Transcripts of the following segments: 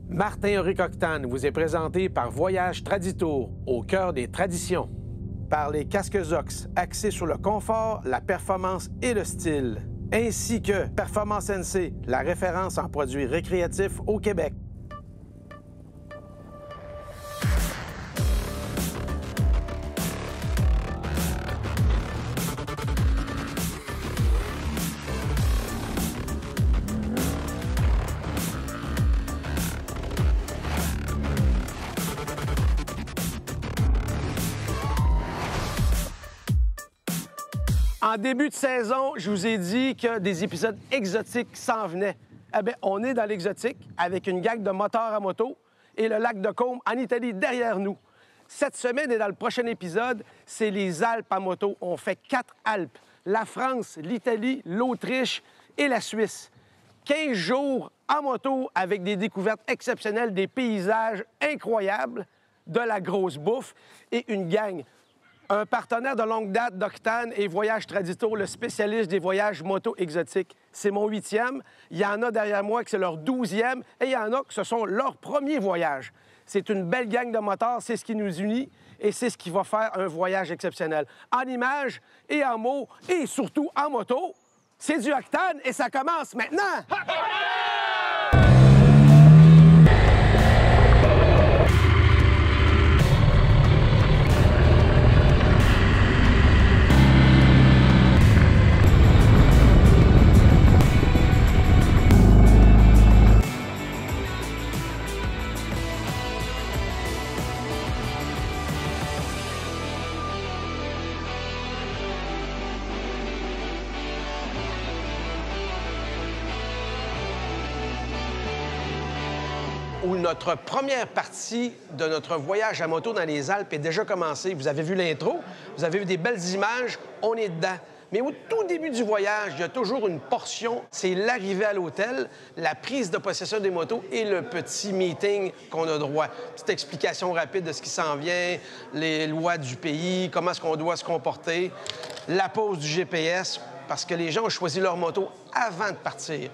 Martin-Henri Octane vous est présenté par Voyage Traditour, au cœur des traditions. Par les casques Zox, axés sur le confort, la performance et le style. Ainsi que Performance NC, la référence en produits récréatifs au Québec. En début de saison, je vous ai dit que des épisodes exotiques s'en venaient. Eh bien, on est dans l'exotique avec une gang de moteurs à moto et le lac de Côme en Italie derrière nous. Cette semaine et dans le prochain épisode, c'est les Alpes à moto. On fait 4 Alpes. La France, l'Italie, l'Autriche et la Suisse. 15 jours en moto avec des découvertes exceptionnelles, des paysages incroyables, de la grosse bouffe et une gang. Un partenaire de longue date d'Octane et Voyage Traditour, le spécialiste des voyages moto exotiques. C'est mon 8e. Il y en a derrière moi que c'est leur 12e et il y en a que ce sont leurs premiers voyages. C'est une belle gang de motards, c'est ce qui nous unit et c'est ce qui va faire un voyage exceptionnel. En images et en mots et surtout en moto, c'est du Octane et ça commence maintenant! Où notre première partie de notre voyage à moto dans les Alpes est déjà commencée. Vous avez vu l'intro, vous avez vu des belles images, on est dedans. Mais au tout début du voyage, il y a toujours une portion, c'est l'arrivée à l'hôtel, la prise de possession des motos et le petit meeting qu'on a droit. Petite explication rapide de ce qui s'en vient, les lois du pays, comment est-ce qu'on doit se comporter, la pose du GPS, parce que les gens ont choisi leur moto avant de partir.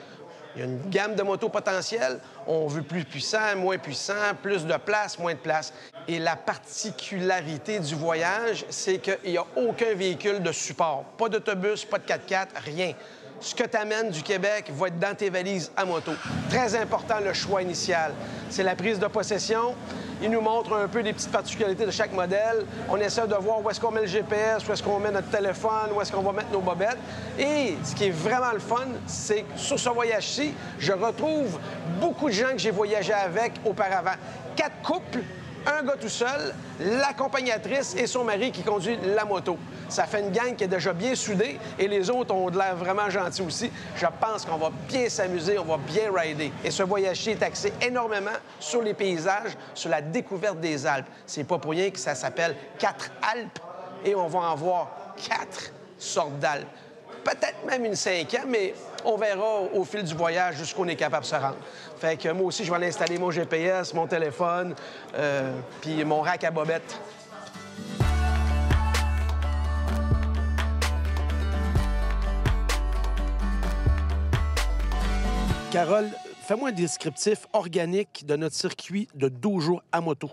Il y a une gamme de motos potentielles. On veut plus puissant, moins puissant, plus de place, moins de place. Et la particularité du voyage, c'est qu'il n'y a aucun véhicule de support. Pas d'autobus, pas de 4x4, rien. Ce que tu amènes du Québec va être dans tes valises à moto. Très important, le choix initial. C'est la prise de possession. Il nous montre un peu les petites particularités de chaque modèle. On essaie de voir où est-ce qu'on met le GPS, où est-ce qu'on met notre téléphone, où est-ce qu'on va mettre nos bobettes. Et ce qui est vraiment le fun, c'est que sur ce voyage-ci, je retrouve beaucoup de gens que j'ai voyagé avec auparavant. 4 couples, un gars tout seul, l'accompagnatrice et son mari qui conduit la moto. Ça fait une gang qui est déjà bien soudée et les autres ont de l'air vraiment gentils aussi. Je pense qu'on va bien s'amuser, on va bien rider. Et ce voyage-ci est axé énormément sur les paysages, sur la découverte des Alpes. C'est pas pour rien que ça s'appelle 4 Alpes et on va en voir 4 sortes d'Alpes. Peut-être même une 5e, mais on verra au fil du voyage jusqu'où on est capable de se rendre. Fait que moi aussi, je vais aller installer mon GPS, mon téléphone, puis mon rack à bobettes. Carole, fais-moi un descriptif organique de notre circuit de 12 jours à moto.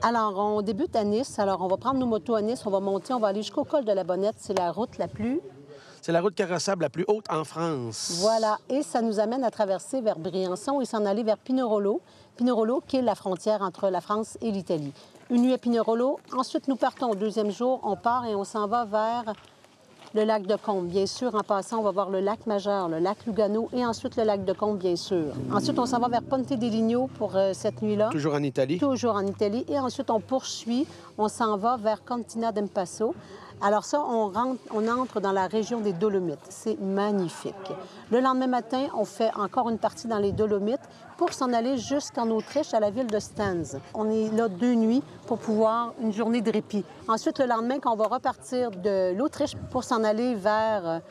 Alors, on débute à Nice. Alors, on va prendre nos motos à Nice, on va monter, on va aller jusqu'au col de la Bonnette. C'est la route la plus... C'est la route carrossable la plus haute en France. Voilà. Et ça nous amène à traverser vers Briançon et s'en aller vers Pinerolo. Pinerolo, qui est la frontière entre la France et l'Italie. Une nuit à Pinerolo. Ensuite, nous partons au 2e jour. On part et on s'en va vers le lac de Côme. Bien sûr, en passant, on va voir le lac Majeur, le lac Lugano et ensuite le lac de Côme, bien sûr. Ensuite, on s'en va vers Ponte dei Ligno pour cette nuit-là. Toujours en Italie? Toujours en Italie. Et ensuite, on poursuit. On s'en va vers Cortina d'Ampezzo. Alors ça, on entre dans la région des Dolomites. C'est magnifique. Le lendemain matin, on fait encore une partie dans les Dolomites pour s'en aller jusqu'en Autriche, à la ville de Stans. On est là 2 nuits pour pouvoir une journée de répit. Ensuite, le lendemain, quand on va repartir de l'Autriche pour s'en aller vers...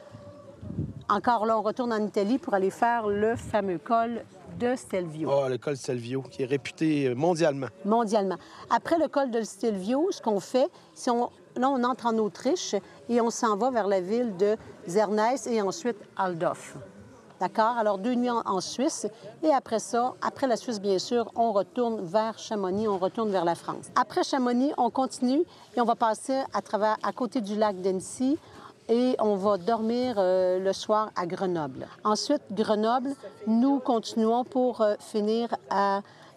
Encore là, on retourne en Italie pour aller faire le fameux col de Stelvio. Ah, le col Stelvio, qui est réputé mondialement. Mondialement. Après le col de Stelvio, ce qu'on fait, c'est là, on entre en Autriche et on s'en va vers la ville de Zernez et ensuite Aldorf. D'accord? Alors, 2 nuits en Suisse. Et après ça, après la Suisse, bien sûr, on retourne vers Chamonix, on retourne vers la France. Après Chamonix, on continue et on va passer à côté du lac d'Annecy et on va dormir le soir à Grenoble. Ensuite, Grenoble, nous continuons pour finir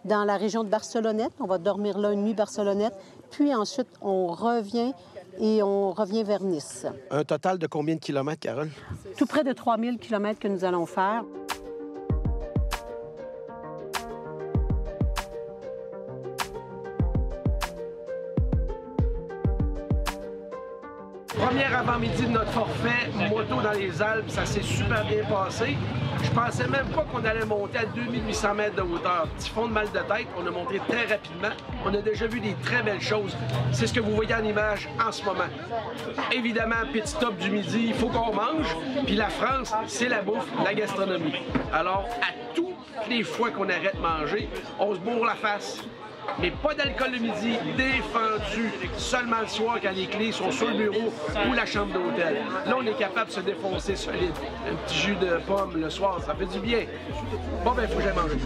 dans la région de Barcelonnette. On va dormir là une nuit Barcelonnette. Puis ensuite, on revient vers Nice. Un total de combien de kilomètres, Carole? Tout près de 3000 kilomètres que nous allons faire. Premier avant-midi de notre forfait moto dans les Alpes, ça s'est super bien passé. Je pensais même pas qu'on allait monter à 2800 mètres de hauteur. Petit fond de mal de tête, on a monté très rapidement. On a déjà vu des très belles choses. C'est ce que vous voyez en image en ce moment. Évidemment, petit stop du midi, il faut qu'on mange. Puis la France, c'est la bouffe, la gastronomie. Alors, à toutes les fois qu'on arrête de manger, on se bourre la face. Mais pas d'alcool le midi, défendu seulement le soir quand les clés sont sur le bureau ou la chambre d'hôtel. Là, on est capable de se défoncer solide. Un petit jus de pomme le soir, ça fait du bien. Bon, ben, il faut que j'aille manger.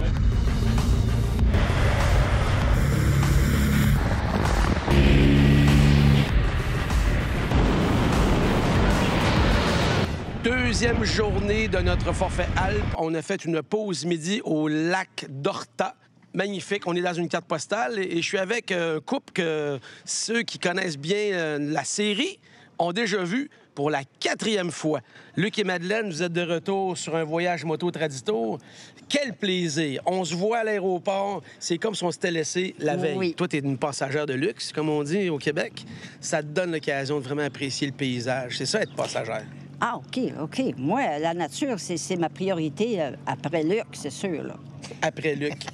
Deuxième journée de notre forfait Alpes. On a fait une pause midi au lac d'Horta. Magnifique. On est dans une carte postale et je suis avec un couple que ceux qui connaissent bien la série ont déjà vu pour la 4e fois. Luc et Madeleine, vous êtes de retour sur un voyage moto Traditour. Quel plaisir! On se voit à l'aéroport. C'est comme si on s'était laissé la veille. Oui. Toi, tu es une passagère de luxe, comme on dit au Québec. Ça te donne l'occasion de vraiment apprécier le paysage. C'est ça, être passagère. Ah, OK. Moi, la nature, c'est ma priorité après Luc, c'est sûr, là. Après Luc.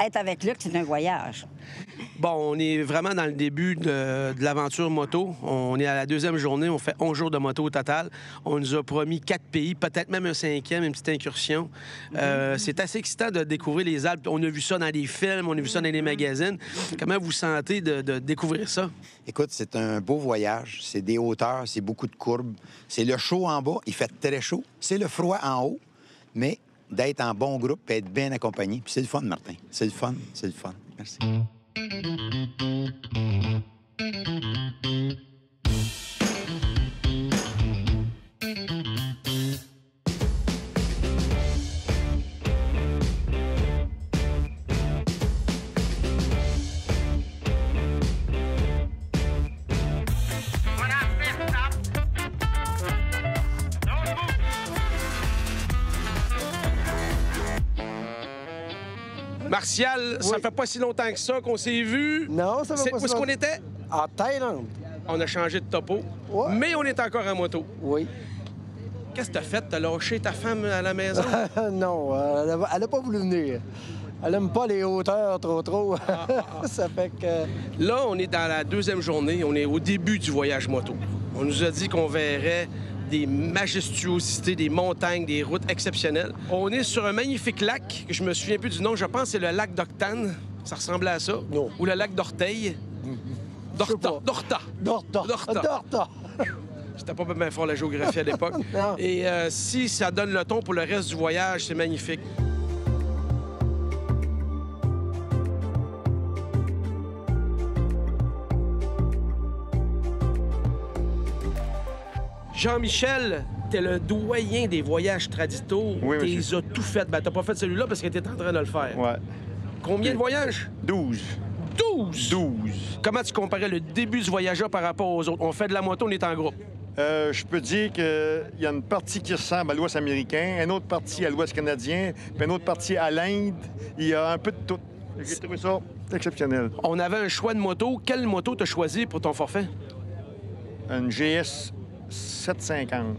Être avec Luc, c'est un voyage. Bon, on est vraiment dans le début de l'aventure moto. On est à la 2e journée. On fait 11 jours de moto au total. On nous a promis 4 pays, peut-être même un 5e, une petite incursion. C'est assez excitant de découvrir les Alpes. On a vu ça dans les films, on a vu ça dans les magazines. Comment vous sentez de découvrir ça? Écoute, c'est un beau voyage. C'est des hauteurs, c'est beaucoup de courbes. C'est le chaud en bas, il fait très chaud. C'est le froid en haut, mais d'être en bon groupe et être bien accompagné. Puis c'est le fun, Martin. C'est le fun. Merci. Martial, ça fait pas si longtemps que ça qu'on s'est vu. Non, ça va pas Où est-ce si qu'on était? En Thaïlande. On a changé de topo, Ouais. mais on est encore en moto. Oui. Qu'est-ce que t'as fait? T'as lâché ta femme à la maison? Non, elle a pas voulu venir. Elle aime pas les hauteurs trop. Ça fait que... Là, on est dans la 2e journée. On est au début du voyage moto. On nous a dit qu'on verrait des majestuosités, des montagnes, des routes exceptionnelles. On est sur un magnifique lac, que je me souviens plus du nom, je pense que c'est le lac d'Octane. Ça ressemblait à ça. Non. Ou le lac d'Orteil. D'Horta. J'étais pas bien fort la géographie à l'époque. Non. Et si ça donne le ton pour le reste du voyage, c'est magnifique. Jean-Michel, t'es le doyen des voyages Traditour. Oui, Tu monsieur. les as tout fait. Ben, t'as pas fait celui-là parce que t'es en train de le faire. Ouais. Combien de voyages? 12. 12! 12. Comment tu comparais le début du voyage par rapport aux autres? On fait de la moto, on est en groupe. Je peux dire qu'il y a une partie qui ressemble à l'Ouest américain, une autre partie à l'Ouest canadien, puis une autre partie à l'Inde. Il y a un peu de tout. J'ai trouvé ça exceptionnel. On avait un choix de moto. Quelle moto t'as choisi pour ton forfait? Une GS 750.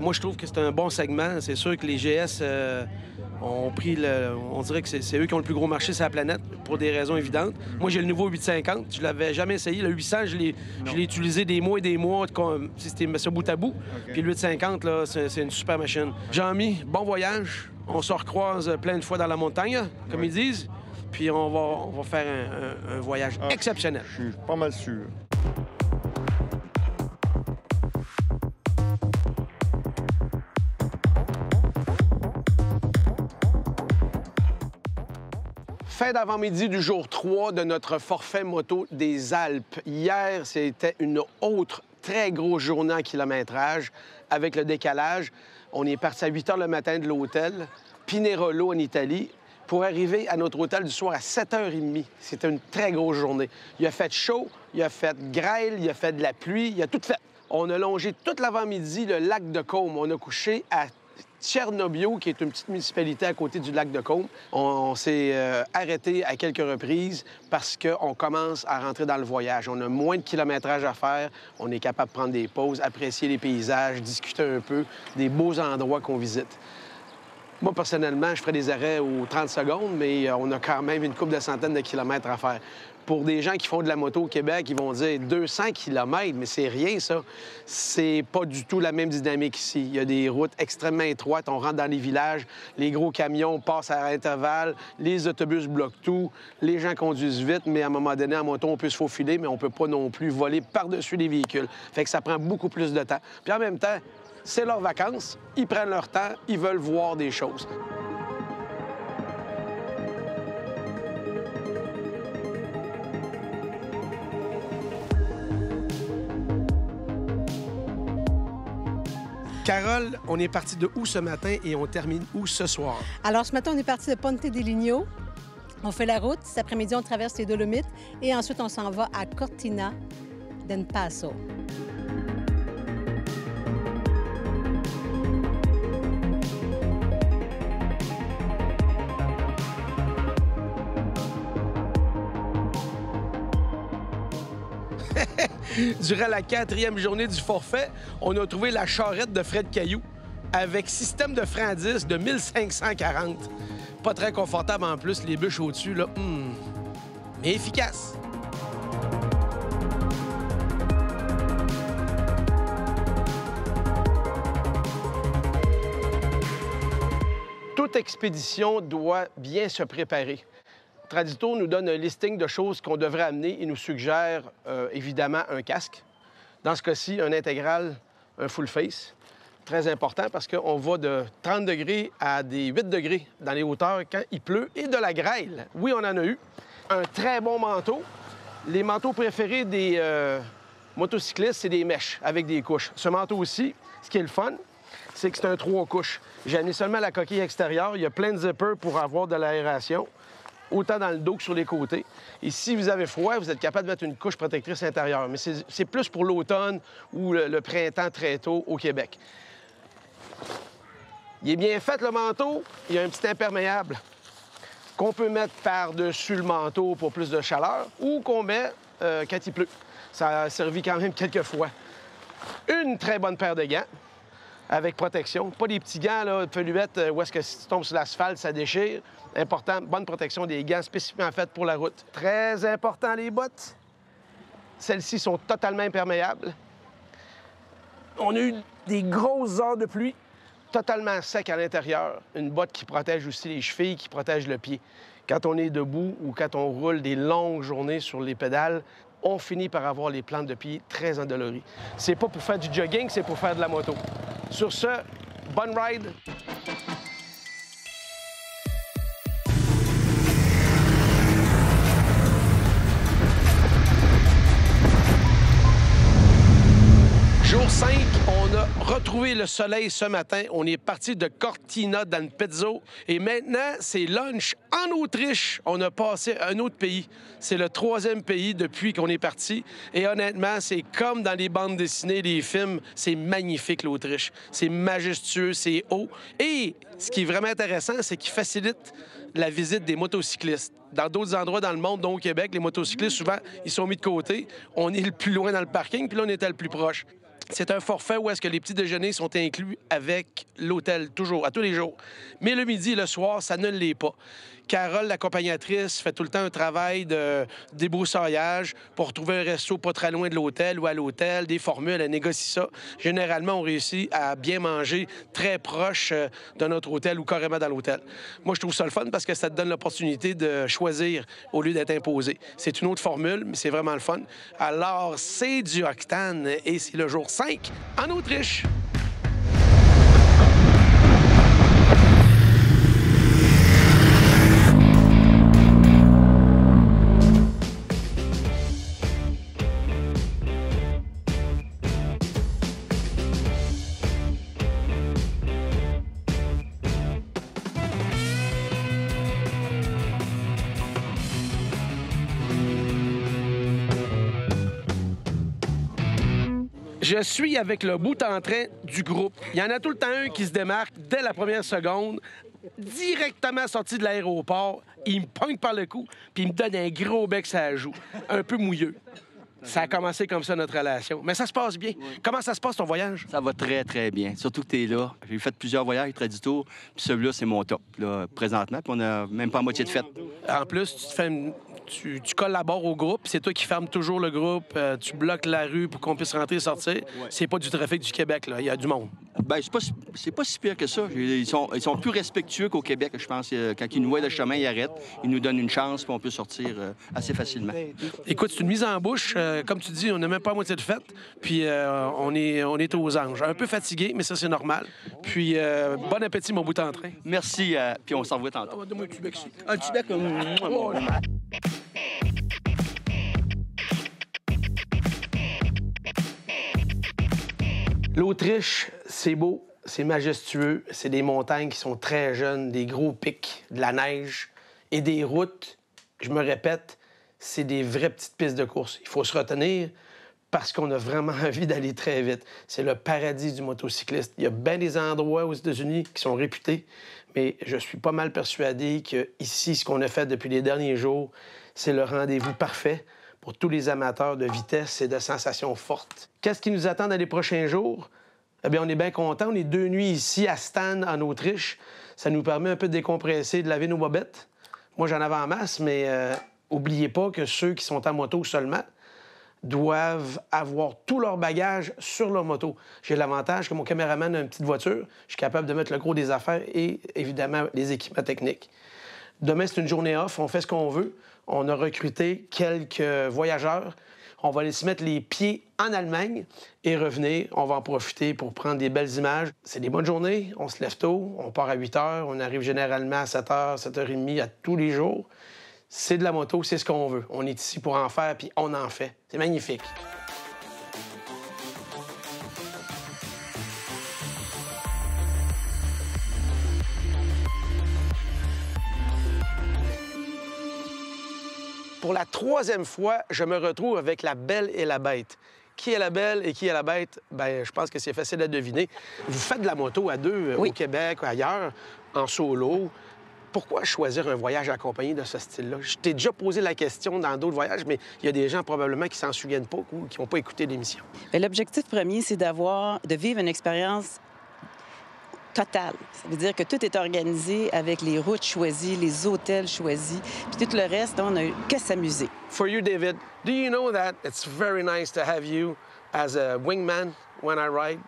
Moi, je trouve que c'est un bon segment. C'est sûr que les GS ont pris le... On dirait que c'est eux qui ont le plus gros marché sur la planète, pour des raisons évidentes. Moi, j'ai le nouveau 850. Je l'avais jamais essayé. Le 800, je l'ai utilisé des mois et des mois, si c'était ça bout à bout. OK. Puis le 850, là, c'est une super machine. Jean-Mi, bon voyage. On se recroise plein de fois dans la montagne, comme ils disent. Puis on va faire un voyage exceptionnel. Je suis pas mal sûr. Fin d'avant-midi du jour 3 de notre forfait moto des Alpes. Hier, c'était une autre très grosse journée en kilométrage avec le décalage. On est parti à 8 h le matin de l'hôtel, Pinerolo en Italie, pour arriver à notre hôtel du soir à 7 h 30. C'était une très grosse journée. Il a fait chaud, il a fait grêle, il a fait de la pluie, il a tout fait. On a longé toute l'avant-midi le lac de Côme. On a couché à Tchernobio, qui est une petite municipalité à côté du lac de Côme. On s'est arrêté à quelques reprises parce qu'on commence à rentrer dans le voyage. On a moins de kilométrage à faire. On est capable de prendre des pauses, apprécier les paysages, discuter un peu des beaux endroits qu'on visite. Moi, personnellement, je ferai des arrêts aux 30 secondes, mais on a quand même une couple de centaines de kilomètres à faire. Pour des gens qui font de la moto au Québec, ils vont dire 200 km, mais c'est rien, ça. C'est pas du tout la même dynamique ici. Il y a des routes extrêmement étroites. On rentre dans les villages, les gros camions passent à intervalles, les autobus bloquent tout, les gens conduisent vite, mais à un moment donné, en moto, on peut se faufiler, mais on peut pas non plus voler par-dessus les véhicules. Fait que ça prend beaucoup plus de temps. Puis en même temps, c'est leurs vacances, ils prennent leur temps, ils veulent voir des choses. Carole, on est parti de où ce matin et on termine où ce soir? Alors, ce matin, on est parti de Ponte de Ligno. On fait la route. Cet après-midi, on traverse les Dolomites. Et ensuite, on s'en va à Cortina d'Empasso. Durant la 4e journée du forfait, on a trouvé la charrette de Fred Caillou avec système de frein à disque de 1540. Pas très confortable en plus, les bûches au-dessus, là. Mais efficace. Toute expédition doit bien se préparer. Tradito nous donne un listing de choses qu'on devrait amener. Il nous suggère évidemment un casque. Dans ce cas-ci, un intégral, un full face. Très important parce qu'on va de 30 degrés à des 8 degrés dans les hauteurs quand il pleut et de la grêle. Oui, on en a eu. Un très bon manteau. Les manteaux préférés des motocyclistes, c'est des mèches avec des couches. Ce manteau aussi, ce qui est le fun, c'est que c'est un 3 couches. J'ai amené seulement la coquille extérieure. Il y a plein de zippers pour avoir de l'aération, autant dans le dos que sur les côtés. Et si vous avez froid, vous êtes capable de mettre une couche protectrice intérieure. Mais c'est plus pour l'automne ou le printemps très tôt au Québec. Il est bien fait, le manteau. Il y a un petit imperméable qu'on peut mettre par-dessus le manteau pour plus de chaleur ou qu'on met quand il pleut. Ça a servi quand même quelques fois. Une très bonne paire de gants avec protection. Pas des petits gants, là, peluettes, où est-ce que si tu tombes sur l'asphalte, ça déchire. Important, bonne protection des gants spécifiquement faits pour la route. Très important, les bottes. Celles-ci sont totalement imperméables. On a eu des grosses heures de pluie, totalement sec à l'intérieur. Une botte qui protège aussi les chevilles, qui protège le pied. Quand on est debout ou quand on roule des longues journées sur les pédales, on finit par avoir les plantes de pied très endolories. C'est pas pour faire du jogging, c'est pour faire de la moto. Sur ce, bonne ride! Jour 5, on a retrouvé le soleil ce matin. On est parti de Cortina d'Ampezzo. Et maintenant, c'est lunch en Autriche. On a passé un autre pays. C'est le 3e pays depuis qu'on est parti. Et honnêtement, c'est comme dans les bandes dessinées, les films. C'est magnifique, l'Autriche. C'est majestueux, c'est haut. Et ce qui est vraiment intéressant, c'est qu'il facilite la visite des motocyclistes. Dans d'autres endroits dans le monde, dont au Québec, les motocyclistes, souvent, ils sont mis de côté. On est le plus loin dans le parking, puis là, on était le plus proche. C'est un forfait où est-ce que les petits déjeuners sont inclus avec l'hôtel, toujours, à tous les jours. Mais le midi et le soir, ça ne l'est pas. Carole, l'accompagnatrice, fait tout le temps un travail de débroussaillage pour trouver un resto pas très loin de l'hôtel ou à l'hôtel, des formules, elle négocie ça. Généralement, on réussit à bien manger très proche de notre hôtel ou carrément dans l'hôtel. Moi, je trouve ça le fun parce que ça te donne l'opportunité de choisir au lieu d'être imposé. C'est une autre formule, mais c'est vraiment le fun. Alors, c'est du octane et c'est le jour 5 en Autriche. Je suis avec le bout en train du groupe. Il y en a tout le temps un qui se démarque dès la première seconde, directement sorti de l'aéroport. Il me pointe par le cou, puis il me donne un gros bec sur la joue, un peu mouilleux. Ça a commencé comme ça, notre relation. Mais ça se passe bien. Comment ça se passe, ton voyage? Ça va très, très bien. Surtout que tu es là. J'ai fait plusieurs voyages, très du tour, puis celui-là, c'est mon top, là, présentement. Puis on n'a même pas à moitié de fête. En plus, tu collabores au groupe, c'est toi qui fermes toujours le groupe, tu bloques la rue pour qu'on puisse rentrer et sortir. Ouais. C'est pas du trafic du Québec, là. Il y a du monde. Bien, c'est pas si pire que ça. Ils sont plus respectueux qu'au Québec, je pense. Quand ils nous voient le chemin, ils arrêtent. Ils nous donnent une chance, puis on peut sortir assez facilement. Écoute, c'est une mise en bouche. Comme tu dis, on n'a même pas à moitié de fête. Puis on est aux anges. Un peu fatigué, mais ça, c'est normal. Puis bon appétit, mon bout en train. Merci, puis on s'en va tantôt. Ah, donne-moi un tubec ici. Un tubec, Oh, L'Autriche, c'est beau, c'est majestueux, c'est des montagnes qui sont très jeunes, des gros pics, de la neige et des routes, je me répète, c'est des vraies petites pistes de course. Il faut se retenir parce qu'on a vraiment envie d'aller très vite. C'est le paradis du motocycliste. Il y a bien des endroits aux États-Unis qui sont réputés, mais je suis pas mal persuadé qu'ici, ce qu'on a fait depuis les derniers jours, c'est le rendez-vous parfait pour tous les amateurs de vitesse et de sensations fortes. Qu'est-ce qui nous attend dans les prochains jours? Eh bien, on est bien contents. On est 2 nuits ici à Stan, en Autriche. Ça nous permet un peu de décompresser, de laver nos bobettes. Moi, j'en avais en masse, mais oubliez pas que ceux qui sont en moto seulement doivent avoir tout leur bagage sur leur moto. J'ai l'avantage que mon caméraman a une petite voiture. Je suis capable de mettre le gros des affaires et, évidemment, les équipements techniques. Demain, c'est une journée off. On fait ce qu'on veut. On a recruté quelques voyageurs. On va aller se mettre les pieds en Allemagne et revenir. On va en profiter pour prendre des belles images. C'est des bonnes journées. On se lève tôt. On part à 8 h. On arrive généralement à 7 h, 7 h 30 à tous les jours. C'est de la moto, c'est ce qu'on veut. On est ici pour en faire, puis on en fait. C'est magnifique. Pour la 3e fois, je me retrouve avec la Belle et la Bête. Qui est la Belle et qui est la Bête? Bien, je pense que c'est facile à deviner. Vous faites de la moto à 2 Oui. au Québec ou ailleurs, en solo. Pourquoi choisir un voyage accompagné de ce style-là? Je t'ai déjà posé la question dans d'autres voyages, mais il y a des gens probablement qui s'en souviennent pas ou qui n'ont pas écouté l'émission. L'objectif premier, c'est de vivre une expérience totale. Ça veut dire que tout est organisé avec les routes choisies, les hôtels choisis, puis tout le reste, on n'a que s'amuser. For you, David, do you know that it's very nice to have you as a wingman when I ride?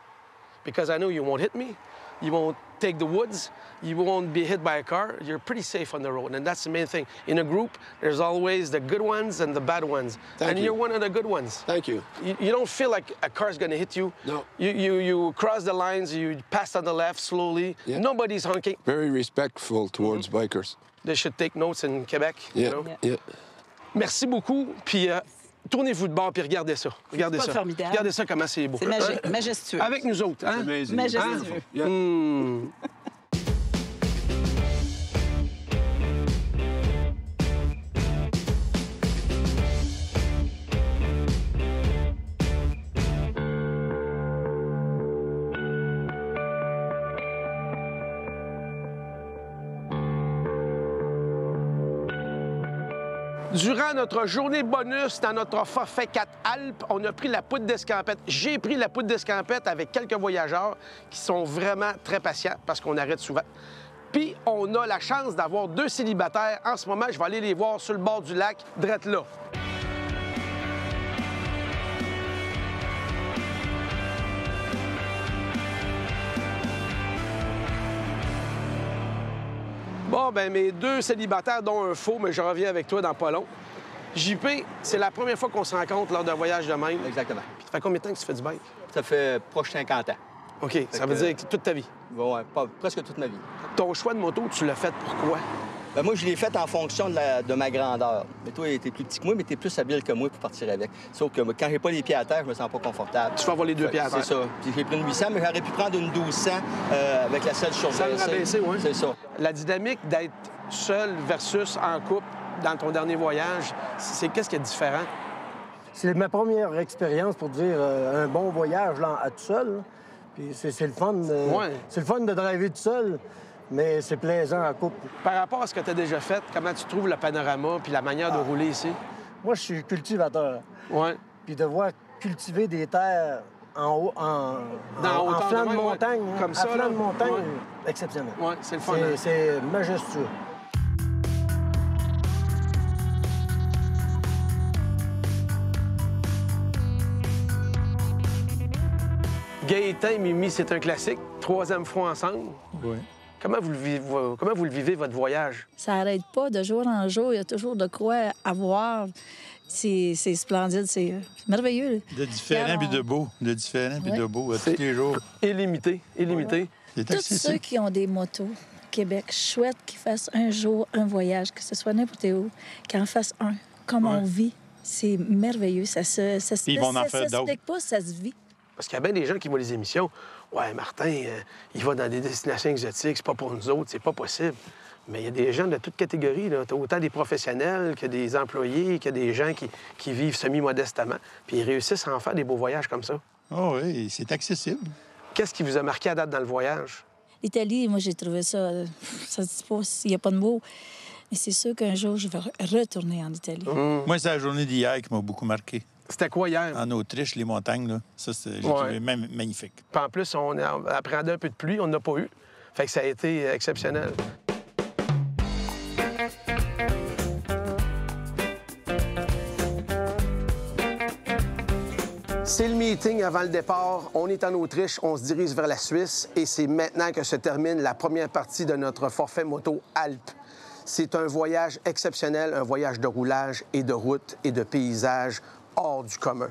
Because I know you won't hit me, you won't take the woods, you won't be hit by a car. You're pretty safe on the road, and that's the main thing. In a group, there's always the good ones and the bad ones. Thank you. You're one of the good ones. Thank you. You don't feel like a car's going to hit you. No. You cross the lines, you pass on the left slowly. Yeah. Nobody's honking. Very respectful towards bikers. They should take notes in Quebec. Yeah, You know? yeah. Merci beaucoup, puis tournez-vous de bord, puis regardez ça. Regardez pas ça. formidable? Regardez ça, comment c'est beau. C'est majestueux. Avec nous autres, hein? Amazing. Majestueux. Yeah. Durant notre journée bonus dans notre forfait 4 Alpes, on a pris la poudre d'escampette. J'ai pris la poudre d'escampette avec quelques voyageurs qui sont vraiment très patients parce qu'on arrête souvent. Puis, on a la chance d'avoir 2 célibataires. En ce moment, je vais aller les voir sur le bord du lac, drette là. Bon, ben mes 2 célibataires, dont un faux, mais je reviens avec toi dans pas long. JP, c'est la première fois qu'on se rencontre lors d'un voyage de même. Exactement. Ça fait combien de temps que tu fais du bike? Ça fait proche 50 ans. OK, ça veut dire que toute ta vie. Bon, ouais, presque toute ma vie. Ton choix de moto, tu l'as fait pourquoi? Ben, moi, je l'ai fait en fonction de ma grandeur. Mais toi, t'es plus petit que moi, mais t'es plus habile que moi pour partir avec. Sauf que quand j'ai pas les pieds à terre, je me sens pas confortable. Tu vas avoir les 2 pieds à terre. C'est ça. Puis j'ai pris une 800, mais j'aurais pu prendre une 1200 avec la selle surbaissée. Selle rabaissée, oui. C'est ça. La dynamique d'être seul versus en couple dans ton dernier voyage, c'est qu'est-ce qui est différent? c'est ma première expérience pour dire un bon voyage là, à tout seul. Là. Puis c'est le fun. C'est le fun de driver tout seul, mais c'est plaisant en couple. Par rapport à ce que tu as déjà fait, comment tu trouves le panorama puis la manière de rouler ici? Moi, je suis cultivateur. Oui. Puis de voir cultiver des terres en haut, en flanc de montagne, comme ça, en flanc de montagne, exceptionnel. Oui, c'est le fun. C'est majestueux. Gaétan et Mimi, c'est un classique. 3e fois ensemble. Oui. Comment vous le vivez, votre voyage? Ça n'arrête pas de jour en jour. Il y a toujours de quoi à voir. C'est splendide, c'est merveilleux. De différent puis de beau. De différent puis de beau, tous les jours. Illimité, illimité. C'est tous ceux qui ont des motos au Québec, chouette qu'ils fassent un jour un voyage, que ce soit n'importe où, qu'ils en fassent un. Comme on vit, c'est merveilleux. Ça s'explique pas, ça se vit. Parce qu'il y a bien des gens qui voient les émissions. Ouais, Martin, il va dans des destinations exotiques, c'est pas pour nous autres, c'est pas possible. Mais il y a des gens de toutes catégories. T'as autant des professionnels que des employés, que des gens qui vivent semi-modestement. Puis ils réussissent à en faire des beaux voyages comme ça. Oh oui, c'est accessible. Qu'est-ce qui vous a marqué à date dans le voyage? L'Italie, moi, j'ai trouvé ça... Ça se dit pas s'il n'y a pas de mots. Mais c'est sûr qu'un jour, je vais retourner en Italie. Moi, c'est la journée d'hier qui m'a beaucoup marqué. C'était quoi hier? En Autriche, les montagnes, là. Ça, j'ai trouvé même magnifique. Puis en plus, on appréhendait un peu de pluie, on n'a pas eu. Fait que ça a été exceptionnel. C'est le meeting avant le départ. On est en Autriche, on se dirige vers la Suisse et c'est maintenant que se termine la première partie de notre forfait moto Alpes. C'est un voyage exceptionnel, un voyage de roulage et de route et de paysage hors du commun.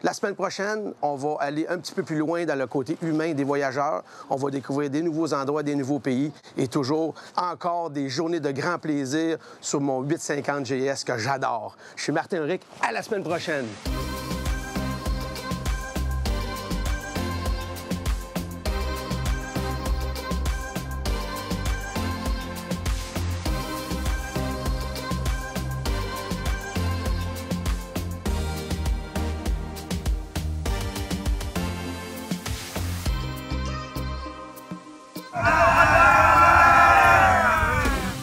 La semaine prochaine, on va aller un petit peu plus loin dans le côté humain des voyageurs. On va découvrir des nouveaux endroits, des nouveaux pays et toujours encore des journées de grand plaisir sur mon 850 GS que j'adore. Je suis Martin Ulrich. À la semaine prochaine.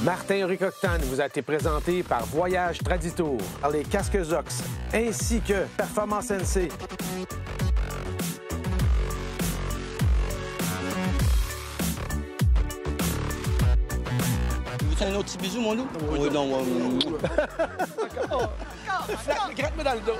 Martin Ulrich Octane vous a été présenté par Voyage Traditour, par les Casques Ox, ainsi que Performance NC. Veux-tu un autre petit bisou, mon loup? Oui, non, Gratte-moi dans le dos.